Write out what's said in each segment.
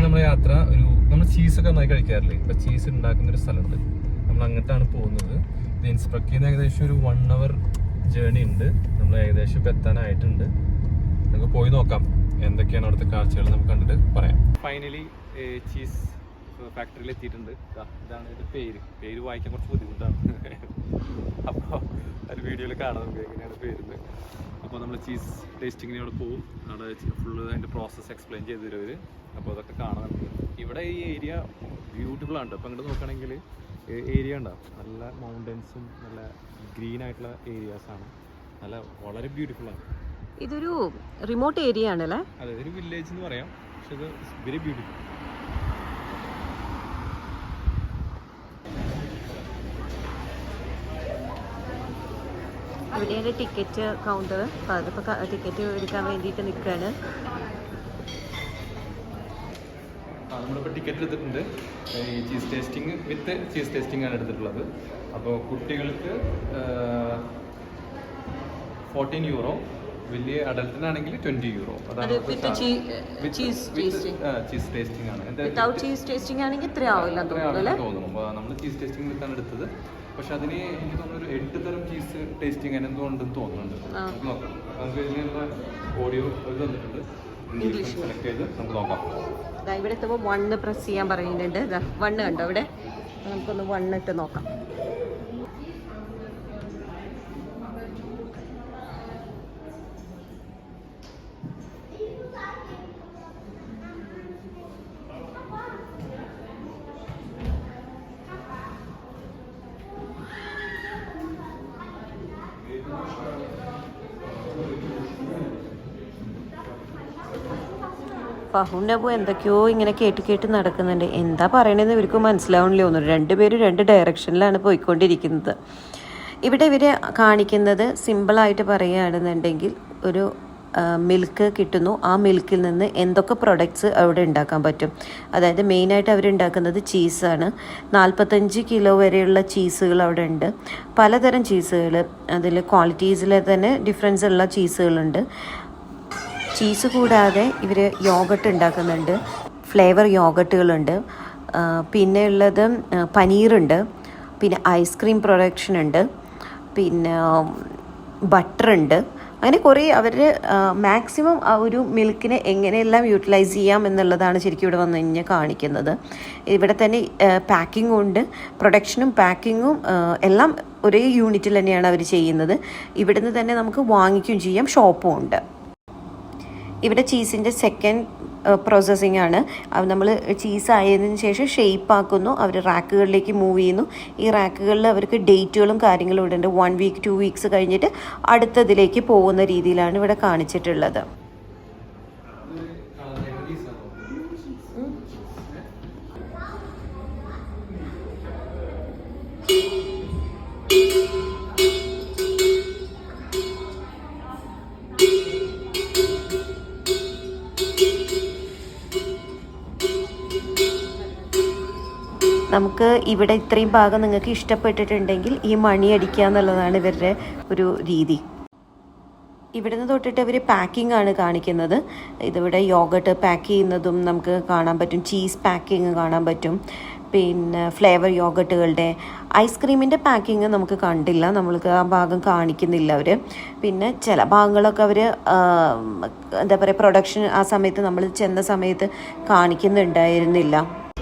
നമ്മുടെ യാത്ര നമ്മൾ ചീസൊക്കെ നന്നായി കഴിക്കാറില്ലേ? ഇപ്പൊ ചീസ് ഉണ്ടാക്കുന്ന ഒരു സ്ഥലമുണ്ട്, നമ്മൾ അങ്ങോട്ടാണ് പോകുന്നത്. ഇത് ഇൻസ്പെക്ട് ചെയ്യുന്ന ഏകദേശം ഒരു 1 hour ജേർണി ഉണ്ട്. നമ്മൾ ഏകദേശം ഇപ്പൊ എത്താനായിട്ടുണ്ട്. നമുക്ക് പോയി നോക്കാം എന്തൊക്കെയാണ് അവിടുത്തെ കാഴ്ചകൾ, നമുക്ക് കണ്ടിട്ട് പറയാം. ഫൈനലി ചീസ് ഫാക്ടറിയിൽ എത്തിയിട്ടുണ്ട്. ഇതാണ് ഇതിന്റെ പേര് വായിക്കാൻ കുറച്ച് ബുദ്ധിമുട്ടാണ്. അപ്പോൾ ഒരു വീഡിയോയിൽ കാണാം നമുക്ക് എങ്ങനെയാണ് പേരുന്നത്. അപ്പോൾ നമ്മൾ ചീസ് ടേസ്റ്റിങ്ങിന് അവിടെ പോകും. അവിടെ ഫുള്ള് അതിൻ്റെ പ്രോസസ്സ് എക്സ്പ്ലെയിൻ ചെയ്ത് തരും അവർ. അപ്പോൾ അതൊക്കെ കാണാം നമുക്ക്. ഇവിടെ ഈ ഏരിയ ബ്യൂട്ടിഫുൾ ആണ്. അപ്പോൾ അങ്ങോട്ട് നോക്കുകയാണെങ്കിൽ ഏരിയ ഉണ്ടാവും, നല്ല മൗണ്ടൻസും നല്ല ഗ്രീൻ ആയിട്ടുള്ള ഏരിയാസാണ്. നല്ല വളരെ ബ്യൂട്ടിഫുൾ ആണ്. ഇതൊരു റിമോട്ട് ഏരിയ ആണല്ലേ? അതെ, ഒരു വില്ലേജ് എന്ന് പറയാം, പക്ഷെ ഇത് വെരി ബ്യൂട്ടിഫുൾ. ഇവിടെയാണ് ടിക്കറ്റ് കൗണ്ടർ. അപ്പോൾ അതിപ്പോൾ ടിക്കറ്റ് എടുക്കാൻ വേണ്ടിയിട്ട് നിൽക്കുകയാണ്. നമ്മളിപ്പോൾ ടിക്കറ്റ് എടുത്തിട്ടുണ്ട്. ഈ ചീസ് ടേസ്റ്റിംഗ് വിത്ത് ചീസ് ടേസ്റ്റിംഗ് ആണ് എടുത്തിട്ടുള്ളത്. അപ്പോൾ കുട്ടികൾക്ക് 14 euro, വലിയ അഡൽട്ടിനാണെങ്കിൽ 20 euro. അതാണ് ചീസ് ടേസ്റ്റിംഗ് ആണ്. ചീസ് ടേസ്റ്റിംഗ് ആണെങ്കിൽ ഇത്ര ആവില്ല തോന്നുന്നു. അപ്പോൾ നമ്മൾ ചീസ് ടേസ്റ്റിംഗ് വിത്താണ് എടുത്തത്. പക്ഷെ അതിന് എനിക്ക് തോന്നുന്നു ഒരു 8 തരം ചീസ് ടേസ്റ്റിംഗ് എന്തോ ഉണ്ടെന്ന് തോന്നുന്നുണ്ട്. നോക്കാം, നമുക്ക് ഇതിനുള്ള ഓഡിയോ തന്നിട്ടുണ്ട്, ഇംഗ്ലീഷ് സെലക്ട് ചെയ്ത് നമുക്ക് നോക്കാം. ഇവിടെ എത്തുമ്പോൾ 1 പ്രസ് ചെയ്യാൻ പറയുന്നുണ്ട്. 1 കണ്ടോ ഇവിടെ? നമുക്കൊന്ന് 1 ഇട്ട് നോക്കാം. ഫഹുനബു എന്തൊക്കെയോ ഇങ്ങനെ കേട്ട് നടക്കുന്നുണ്ട്. എന്താ പറയണതെന്ന് ഇവർക്ക് മനസ്സിലാവണില്ല. തോന്നുന്നു 2 പേരും 2 ഡയറക്ഷനിലാണ് പോയിക്കൊണ്ടിരിക്കുന്നത്. ഇവിടെ ഇവർ കാണിക്കുന്നത് സിമ്പിളായിട്ട് പറയുകയാണെന്നുണ്ടെങ്കിൽ ഒരു മിൽക്ക് കിട്ടുന്നു. ആ മിൽക്കിൽ നിന്ന് എന്തൊക്കെ പ്രൊഡക്ട്സ് അവിടെ ഉണ്ടാക്കാൻ പറ്റും. അതായത് മെയിനായിട്ട് അവരുണ്ടാക്കുന്നത് ചീസാണ്. 45 കിലോ വരെയുള്ള ചീസുകൾ അവിടെ ഉണ്ട്. പലതരം ചീസുകൾ, അതിൽ ക്വാളിറ്റീസിൽ തന്നെ ഡിഫറൻസ് ഉള്ള ചീസുകളുണ്ട്. ചീസ് കൂടാതെ ഇവർ യോഗട്ട് ഉണ്ടാക്കുന്നുണ്ട്, ഫ്ലേവർ യോഗട്ടുകളുണ്ട്, പിന്നെ ഉള്ളത് പനീറുണ്ട്, പിന്നെ ഐസ്ക്രീം പ്രൊഡക്ഷൻ ഉണ്ട്, പിന്നെ ബട്ടറുണ്ട്. അങ്ങനെ കുറേ അവർ മാക്സിമം ആ ഒരു മിൽക്കിനെ എങ്ങനെയെല്ലാം യൂട്ടിലൈസ് ചെയ്യാം എന്നുള്ളതാണ് ശരിക്കും ഇവിടെ വന്നു കഴിഞ്ഞാൽ കാണിക്കുന്നത്. ഇവിടെ തന്നെ പാക്കിങ്ങും ഉണ്ട്, പ്രൊഡക്ഷനും പാക്കിങ്ങും എല്ലാം ഒരേ യൂണിറ്റിൽ തന്നെയാണ് അവർ ചെയ്യുന്നത്. ഇവിടുന്ന് തന്നെ നമുക്ക് വാങ്ങിക്കുകയും ചെയ്യാം, ഷോപ്പും ഉണ്ട്. ഇവിടെ ചീസിൻ്റെ സെക്കൻഡ് പ്രോസസ്സിംഗ് ആണ്. നമ്മൾ ചീസ് ആയതിനു ശേഷം ഷേപ്പ് ആക്കുന്നു, അവർ റാക്കുകളിലേക്ക് മൂവ് ചെയ്യുന്നു. ഈ റാക്കുകളിൽ അവർക്ക് ഡേറ്റുകളും കാര്യങ്ങളും ഇവിടെ ഉണ്ട്. 1 week 2 weeks കഴിഞ്ഞിട്ട് അടുത്തതിലേക്ക് പോകുന്ന രീതിയിലാണ് ഇവിടെ കാണിച്ചിട്ടുള്ളത്. നമുക്ക് ഇവിടെ ഇത്രയും ഭാഗം നിങ്ങൾക്ക് ഇഷ്ടപ്പെട്ടിട്ടുണ്ടെങ്കിൽ ഈ മണി അടിക്കുക എന്നുള്ളതാണ് ഇവരുടെ ഒരു രീതി. ഇവിടുന്ന് തൊട്ടിട്ട് അവർ പാക്കിംഗ് ആണ് കാണിക്കുന്നത്. ഇതിവിടെ യോഗട്ട് പാക്ക് ചെയ്യുന്നതും നമുക്ക് കാണാൻ പറ്റും, ചീസ് പാക്കിങ് കാണാൻ പറ്റും, പിന്നെ ഫ്ലേവർ യോഗട്ടുകളുടെ. ഐസ്ക്രീമിൻ്റെ പാക്കിങ് നമുക്ക് കണ്ടില്ല, നമ്മൾക്ക് ആ ഭാഗം കാണിക്കുന്നില്ല അവർ. പിന്നെ ചില ഭാഗങ്ങളൊക്കെ അവർ എന്താ പറയുക, പ്രൊഡക്ഷൻ ആ സമയത്ത് നമ്മൾ ചെന്ന സമയത്ത് കാണിക്കുന്നുണ്ടായിരുന്നില്ല.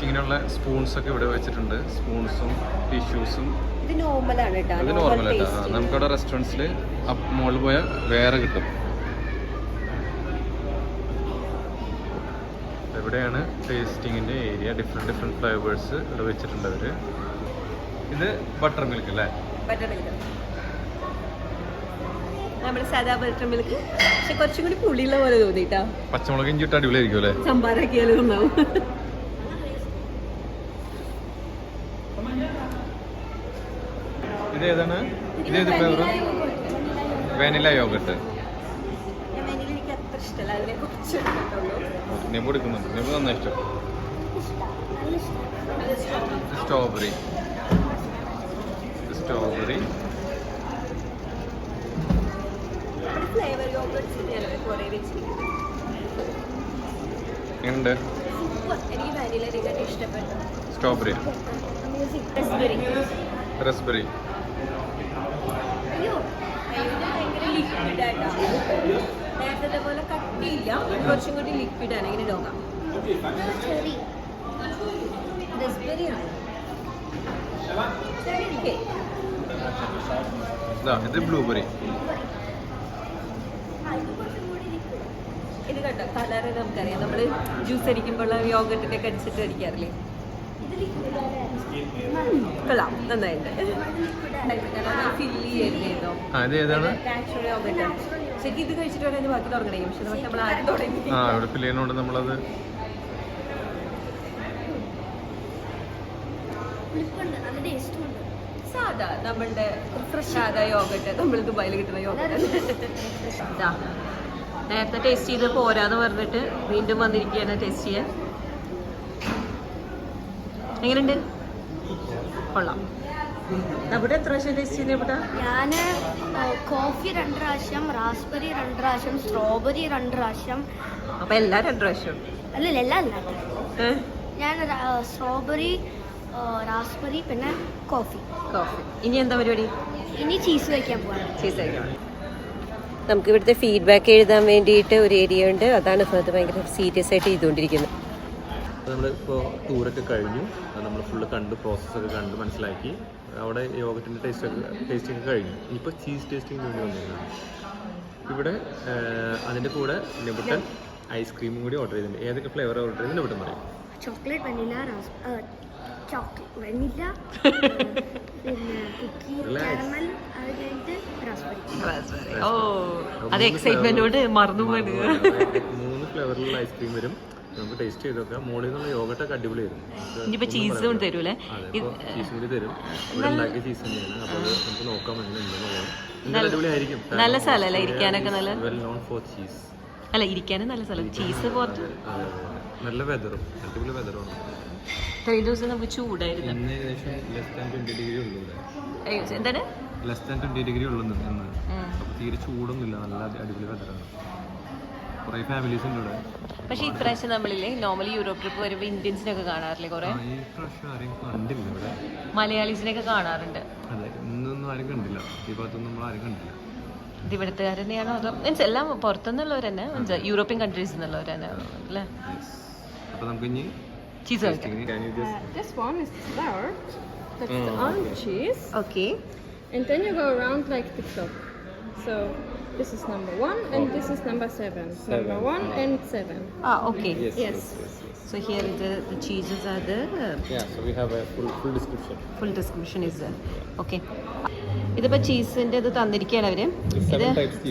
ഇങ്ങനെയുള്ള സ്പൂൺസ് ഒക്കെ ഇവിടെ വെച്ചിട്ടുണ്ട്. സ്പൂൺസും ടിഷ്യൂസും ഇത് നോർമലാണ് കേട്ടോ. ഇത് നോർമലായിട്ടാ. നമുക്കവിടെ റെസ്റ്റോറൻറ്റ്സിൽ മുകളിൽ പോയാൽ വേറെ കിട്ടും. ഇവിടെയാണ് ടേസ്റ്റിങ്ങിൻ്റെ ഏരിയ. ഡിഫറെൻറ്റ് ഫ്ലേവേഴ്സ് ഇവിടെ വെച്ചിട്ടുണ്ട് അവർ. ഇത് ബട്ടർ മിൽക്ക് അല്ലേ? ബട്ടർ മിൽക്ക്, നമ്മുടെ സാധാ ബട്ടർ മിൽക്ക്, പക്ഷെ കുറച്ചും കൂടി പുളിയുള്ള പോലെ തോന്നിട്ടാ. പച്ചമുളക് ഇഞ്ചിട്ട് അടിപൊളിയായിരിക്കും അല്ലേ? സംഭാരാക്കിയാലും ഉണ്ടാവും. ഇതേതാണ്? ഇതേത് ഫ്ലേവർ? Vanilla yoghurt. നെബു എടുക്കുന്നുണ്ട്. നെബു നന്നായി ഇഷ്ടം. സ്ട്രോബെറി. എങ്ങനെയുണ്ട്? എനിക്ക് വാനിലയെക്കാൾ ഇഷ്ടപ്പെട്ടു. സ്ട്രോബെറി, റസ്ബെറി. അയ്യോ ഭയങ്കര ലിക്വിഡായിട്ടാ. നേരത്തെ പോലെ കട്ടിയില്ല, കുറച്ചും കൂടി ലിക്വിഡാണ്. ഇങ്ങനെ നോക്കാം. റസ്ബെറിയാണ്. ഇത് ബ്ലൂബെറി. ഇത് കണ്ടോ കളറ് നമുക്കറിയാം. നമ്മൾ ജ്യൂസ് അടിക്കുമ്പോൾ യോഗട്ടിന്റെ കടിച്ചിട്ട് അടിക്കാറില്ലേ? കൊള്ളാം, നന്നായിട്ട് ഫില്ല് ചെയ്തോ. Natural yoghurt. ശരിക്കും ഇത് കഴിച്ചിട്ട് വേണം ബാക്കി തുടങ്ങണേ. പക്ഷെ നമ്മൾ ആദ്യം തുടങ്ങി. ഇവിടെ ഫില്ല് ചെയ്യുന്നോണ്ട് നമ്മളത് സാധാ നമ്മളുടെ സാധാ യോഗട്ട്, നമ്മൾ ദുബായിൽ കിട്ടുന്ന യോഗട്ട്. നേരത്തെ ടേസ്റ്റ് ചെയ്ത് പോരാന്ന് പറഞ്ഞിട്ട് വീണ്ടും വന്നിരിക്കുകയാണ് ടേസ്റ്റ് ചെയ്യാൻ. എങ്ങനെയുണ്ട്? കൊള്ളാം. നമ്മുടെ എത്ര പ്രാവശ്യം ടേസ്റ്റ് ചെയ്യുന്ന? ഞാൻ കോഫി 2 പ്രാവശ്യം, റാസ്ബെറി 2 പ്രാവശ്യം, സ്ട്രോബെറി 2 പ്രാവശ്യം. അപ്പൊ എല്ലാം 2 പ്രാവശ്യം? അല്ലല്ല, എല്ലാം അല്ല. ഞാൻ സ്ട്രോബെറി, റാസ്ബെറി, പിന്നെ കോഫി. ഇനി എന്താ പരിപാടി? ഇനി ചീസ് കഴിക്കാൻ പോവാണ്. ചീസ് കഴിക്കണം. നമുക്ക് ഇവിടുത്തെ ഫീഡ്ബാക്ക് എഴുതാൻ വേണ്ടിയിട്ട് ഒരു ഏരിയ ഉണ്ട്. അതാണ് ഫഹദ് ഭയങ്കര സീരിയസ് ആയിട്ട് ചെയ്തുകൊണ്ടിരിക്കുന്നത്. നമ്മളിപ്പോൾ ടൂറൊക്കെ കഴിഞ്ഞു, നമ്മൾ ഫുള്ള് കണ്ട് പ്രോസസ്സൊക്കെ കണ്ട് മനസ്സിലാക്കി. അവിടെ യോഗത്തിൻ്റെ ടേസ്റ്റിംഗ് കഴിഞ്ഞു. ഇപ്പോൾ ചീസ് ടേസ്റ്റിംഗ് വേണ്ടി വന്നിരുന്നതാണ്. ഇവിടെ അതിൻ്റെ കൂടെ നെബുട്ടൻ ഐസ്ക്രീമും കൂടി ഓർഡർ ചെയ്തിട്ടുണ്ട്. ഏതൊക്കെ ഫ്ലേവർ ഓർഡർ ചെയ്ത് നെബുട്ടൻ പറയും? ചോക്ലേറ്റ്, വെനില, വെനില, പിന്നെ കുക്കി, കാരമൽ, അത് കഴിഞ്ഞിട്ട് റാസ്ബെറി. ഓ, അത് എക്സൈറ്റ്മെന്റോട് മറന്നു പോയത്. 3 ഫ്ലേവറിലുള്ള ഐസ്ക്രീം വരും. നമുക്ക് ടേസ്റ്റ് ചെയ്ത് നോക്കാം. മോളിൽ നിന്നുള്ള യോഗട്ടൊക്കെ അടിപൊളിയായിരുന്നു. ഇനിയിപ്പോ ചീസ് കൊണ്ട് തരൂലേ? ചീസ് കൂടി തരും. ഇവിടെ ഉണ്ടാക്കിയ ചീസ് തന്നെയാണ്. അപ്പോൾ നമുക്ക് നോക്കാം എങ്ങനെയുണ്ടെന്നുള്ളത്. അടിപൊളിയായിരിക്കും. നല്ല സ്ഥലമല്ലേ ഇരിക്കാനൊക്കെ? നല്ല വെൽ നോൺ ഫോർ ചീസ്. അല്ല, ഇരിക്കാനും നല്ല സ്ഥലം. ചീസ് പുറത്ത് നല്ല വെതറും അടിപൊളി വെതറുമാണ്. ഇത്രയും ദിവസം നമുക്ക് ചൂടായിരുന്നു. ഏകദേശം ലെസ് ദാൻ 20 ഡിഗ്രി ഉള്ളൂ. എന്താണ്? ലെസ് ദാൻ 20 ഡിഗ്രി ഉള്ളൂ എന്ന്. അപ്പോൾ തീരെ ചൂടൊന്നുമില്ല. നല്ല അടിപൊളി വെതറാണ്. കുറേ ഫാമിലീസ് ഉണ്ട് ഇവിടെ. പക്ഷേ ഇപ്രാവശ്യം നമ്മളില്ലേ നോർമലി യൂറോപ്പ് ട്രിപ്പ് വരുമ്പോൾ ഇന്ത്യൻസിനൊക്കെ കാണാറില്ലേ? കുറേ കണ്ടില്ല ഇവിടെ. മലയാളീസിനെയൊക്കെ കാണാറുണ്ട്. അതെ, ഇന്നൊന്നും ആരും കണ്ടില്ല. ഈ ഭാഗത്തൊന്നും നമ്മൾ ആരും കണ്ടില്ല. ഇത് ഇവിടുത്തുകാർ തന്നെയാണോ അതോ മീൻസ് എല്ലാം പുറത്തുനിന്നുള്ളവർ തന്നെ, യൂറോപ്യൻ കൺട്രീസിൽ നിന്നുള്ളവർ തന്നെ അല്ലേ? അപ്പോൾ നമുക്ക് ഇനി ചീസ് കഴിക്കാം. This one is the flour. That's the orange cheese. Okay. And then you go around like the clock. So this is number 1 and this is number 7. Number 1 and 7. Okay. Yes. So here the cheeses are there. Yeah, so we have a full description. Full description is there. Okay. ഇതിപ്പോൾ ചീസിൻ്റെ ഇത് തന്നിരിക്കുകയാണ് അവർ. ഇത്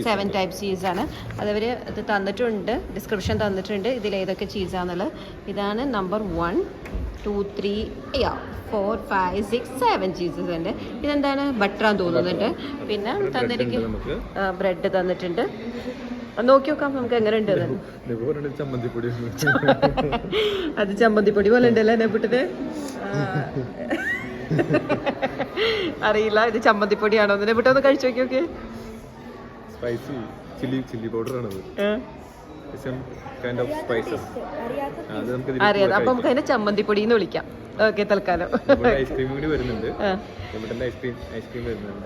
7 types ചീസാണ്. അതവർ ഇത് തന്നിട്ടുണ്ട്, description തന്നിട്ടുണ്ട് ഇതിൽ ഏതൊക്കെ ചീസാണെന്നുള്ളത്. ഇതാണ് നമ്പർ 1, 2, 3, 4, 5, 6, 7 ചീസസ് ഉണ്ട്. ഇതെന്താണ്? ബട്ടറാന്ന് തോന്നുന്നുണ്ട്. പിന്നെ തന്നിരിക്കും ബ്രെഡ് തന്നിട്ടുണ്ട്. നോക്കി നോക്കാം നമുക്ക് എങ്ങനെ ഉണ്ട്. അത് ചമ്മന്തിപ്പൊടി പോലെ ഉണ്ടല്ലേ നെബുട്ടിന്? അറിയില്ല ഇത് ചമ്മന്തിപ്പൊടിയാണോ? നെബുട്ട് ഒന്ന് കഴിച്ചു നോക്കി. സ്പൈസി ചില്ലി പൗഡർ ആണത്. അറിയാതെ അപ്പൊ നമുക്ക് അതിനെ ചമ്മന്തിപ്പൊടി എന്ന് വിളിക്കാം. ഓക്കെ, തൽക്കാലം. ഐസ്ക്രീം കൂടി വരുന്നുണ്ട്.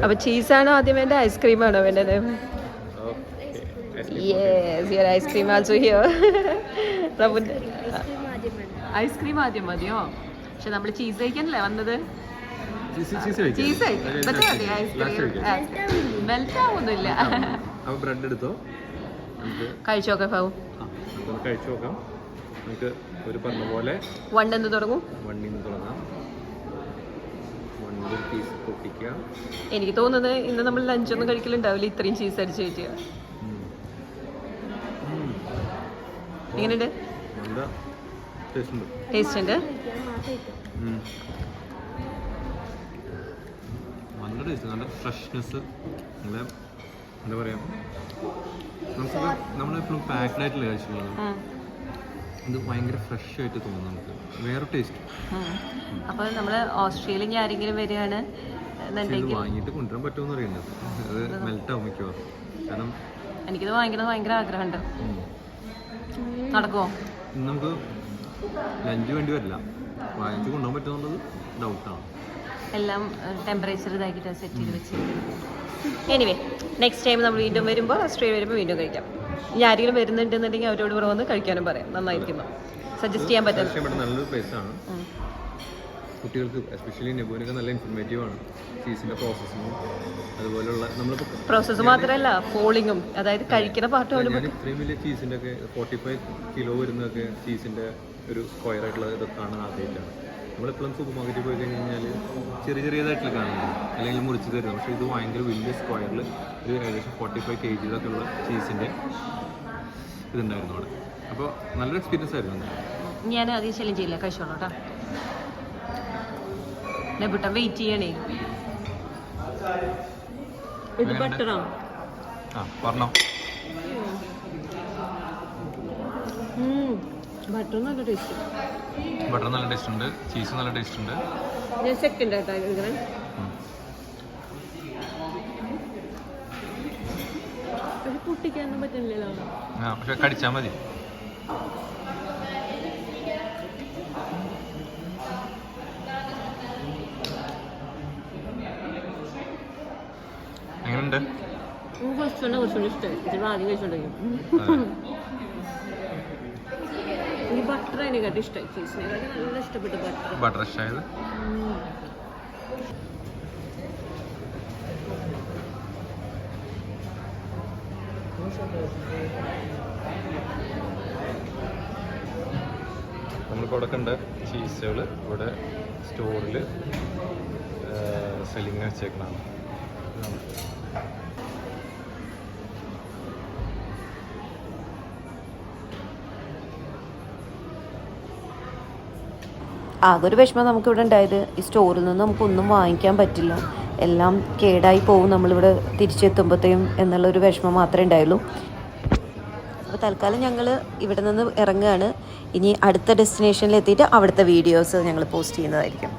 അപ്പൊ ചീസാണോ ആദ്യം വേണ്ടത്, ഐസ്ക്രീം ആണോ വേണ്ടത്? Yes, your ice cream also here. Ice cream ആദ്യം മതിയോ? പക്ഷെ നമ്മൾ ചീസ് കഴിക്കാനല്ലേ വന്നത്. ചീസ് മെൽറ്റ് ആവുന്നില്ല. ബ്രെഡ് എടുത്തോ, കഴിച്ചു നോക്കാം. കഴിച്ചു നോക്കാം. നമുക്ക് ഒരു പറഞ്ഞ പോലെ 1 എന്ന് തുടങ്ങും. 1 എന്ന് തുടങ്ങാം. 1 പീസ് പൊട്ടിക്കുക. എനിക്ക് തോന്നുന്നത് ഇന്ന് നമ്മൾ ലഞ്ചൊന്നും കഴിക്കലുണ്ടാവില്ല ഇത്രയും ചീസ് അടിച്ച് കഴിക്കുക. എങ്ങനെയുണ്ട്? ടേസ്റ്റ് ഉണ്ട്. നല്ല ടേസ്റ്റ്, നല്ല ഫ്രഷ്നെസ്. നല്ല എന്താ പറയുക, നമുക്ക് നമ്മളെപ്പോഴും പാക്ഡ് ആയിട്ടല്ലേ കഴിച്ചുള്ളത്. ഇത് ഭയങ്കര ഫ്രഷ് ആയിട്ട് തോന്നും നമുക്ക്. വേറെ ടേസ്റ്റ്. അപ്പോൾ നമ്മൾ ഓസ്ട്രേലിയയിൽ ഇനി ആരെങ്കിലും വരികയാണ് എന്നുണ്ടെങ്കിൽ വാങ്ങിയിട്ട് കൊണ്ടുവരാൻ പറ്റുമെന്ന് അറിയുന്നത്. അത് മെൽറ്റ് ആവും മിക്കവാറും. കാരണം എനിക്കിത് വാങ്ങിക്കുന്നത് ഭയങ്കര ആഗ്രഹമുണ്ട്. നടക്കുമോ? ഇന്ന് നമുക്ക് ലഞ്ച് വേണ്ടി വരില്ല, വാങ്ങിച്ച് കൊണ്ടുപോകാൻ പറ്റുന്നുള്ളത് ഡൗട്ടാണ്. എല്ലാം ടെമ്പറേച്ചർ ഇതാക്കിയിട്ട് സെറ്റ് ചെയ്ത് വെച്ചിരിക്കുന്നു. എനിവേ നെക്സ്റ്റ് ടൈം നമ്മൾ വീണ്ടും വരുമ്പോൾ ഓസ്ട്രേലിയ വരുമ്പോൾ വീണ്ടും കഴിക്കാം. ഇനി ആരെങ്കിലും വരുന്നുണ്ടെന്നുണ്ടെങ്കിൽ അവരോട് ഇവിടെ വന്ന് കഴിക്കാനും പറയാം. നന്നായിരിക്കുന്നു, സജസ്റ്റ് ചെയ്യാൻ പറ്റും. നല്ലൊരു പ്ലേസാണ്. കുട്ടികൾക്ക് എസ്പെഷ്യലി നെബുവിനൊക്കെ നല്ല ഇൻഫോർമേറ്റീവ് ആണ്. ചീസിൻ്റെ പ്രോസസ്സിങ്ങും അതുപോലുള്ള നമ്മളിപ്പോൾ പ്രോസസ്സ് മാത്രമല്ല ഫോളിങ്ങും, അതായത് കഴിക്കുന്ന പാർട്ട്. ഞാൻ ഇത്രയും വലിയ ചീസിൻ്റെ ഒക്കെ 45 കിലോ വരുന്നതൊക്കെ ചീസിൻ്റെ ഒരു സ്ക്വയർ ആയിട്ടുള്ള ഇതൊക്കെയാണ് ആദ്യമായിട്ടാണ്. നമ്മളെപ്പോഴും സൂപ്പർ മാർക്കറ്റിൽ പോയി കഴിഞ്ഞ് കഴിഞ്ഞാൽ ചെറിയ ചെറിയതായിട്ടുള്ള കാണുന്നത് അല്ലെങ്കിൽ മുറിച്ച് തരുന്നത്. പക്ഷേ ഇത് ഭയങ്കര വലിയ സ്ക്വയറിൽ ഒരു ഏകദേശം 45 kg ഉള്ള ചീസിൻ്റെ ഇതുണ്ടായിരുന്നു അവിടെ. അപ്പോൾ നല്ലൊരു എക്സ്പീരിയൻസ് ആയിരുന്നു. ഞാൻ അധികം ശല്യം ചെയ്യില്ല, കഴിച്ചോളൂ കേട്ടോ. നെബുട്ടൻ വെയിറ്റ് ചെയ്യണേ. ഇത് ബട്ടറാണ്. പറഞ്ഞോ. ബട്ടർ നല്ല ടേസ്റ്റ്. ബട്ടർ നല്ല ടേസ്റ്റ് ഉണ്ട്, ചീസ് നല്ല ടേസ്റ്റ് ഉണ്ട്. ഞാൻ സെക്കൻഡ് ആയിട്ടാ കഴിക്കണേ. പൊട്ടിക്കാനൊന്നും പറ്റില്ലല്ലോ. പക്ഷെ കടിച്ചാൽ മതി. എങ്ങനെയുണ്ട്? കുറച്ചുകൂടി ഇഷ്ടമായി. ഇത് ആദ്യം കഴിച്ചോണ്ടെങ്കിൽ ഈ ബട്ടർ അതിനെക്കാട്ടി ഇഷ്ടമായി. ചീസിനെക്കാട്ടി നല്ല ഇഷ്ടപ്പെട്ടു ബട്ടർ. ബട്ടർ ഇഷ്ടമായത്. നമ്മളിപ്പോൾ ഇവിടെ കണ്ട ചീസുകൾ ഇവിടെ സ്റ്റോറിൽ സെല്ലിങ് വെച്ചേക്കണതാണ്. ആകെ ഒരു വിഷമം നമുക്കിവിടെ ഉണ്ടായത്, ഈ സ്റ്റോറിൽ നിന്ന് നമുക്കൊന്നും വാങ്ങിക്കാൻ പറ്റില്ല, എല്ലാം കേടായി പോകും നമ്മളിവിടെ തിരിച്ചെത്തുമ്പോഴത്തേക്കും എന്നുള്ളൊരു വിഷമം മാത്രമേ ഉണ്ടായുള്ളൂ. അപ്പോൾ തൽക്കാലം ഞങ്ങൾ ഇവിടെ നിന്ന് ഇറങ്ങുകയാണ്. ഇനി അടുത്ത ഡെസ്റ്റിനേഷനിൽ എത്തിയിട്ട് അവിടുത്തെ വീഡിയോസ് ഞങ്ങൾ പോസ്റ്റ് ചെയ്യുന്നതായിരിക്കും.